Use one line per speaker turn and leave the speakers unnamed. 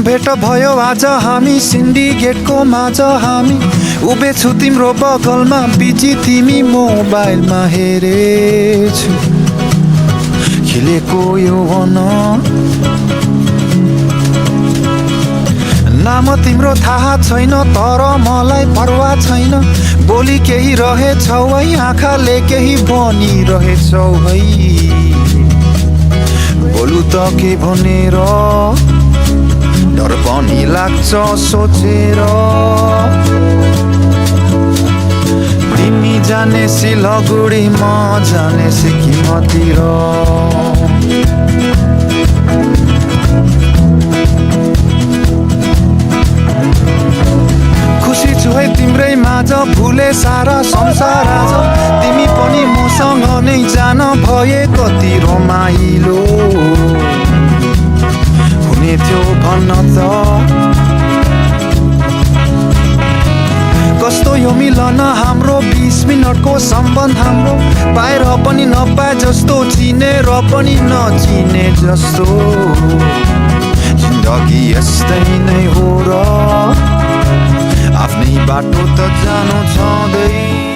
भेट भयो आज हामी सिन्डिकेटको माझ हामी उभिछु तिम्रो बगलमा बिजी तिमी मोबाइलमा हेरेछु खिलेको यौवन नाम तिम्रो थाहा छैन तर मलाई परवाह छैन बोली केही रहेछौ है आँखाले केही बनिरहेछौ है बोलु त के भनेर डर पनि लाग्छ सोचेर तिमी जाने सिलगुडी म जाने सिक्किमतिर खुसी छु है तिम्रै माझ भुले सारा संसार आज तिमी पनि मसँग नै जान भए कति रमाइलो हुने थियो भन्न त कस्तो यो मिलन हाम्रो 20 मिनटको सम्बन्ध हाम्रो पाएर पनि नपाए जस्तो चिनेर पनि नचिने जस्तो जिन्दगी यस्तै नै हो र आफ्नै बाटो त जानु छँदै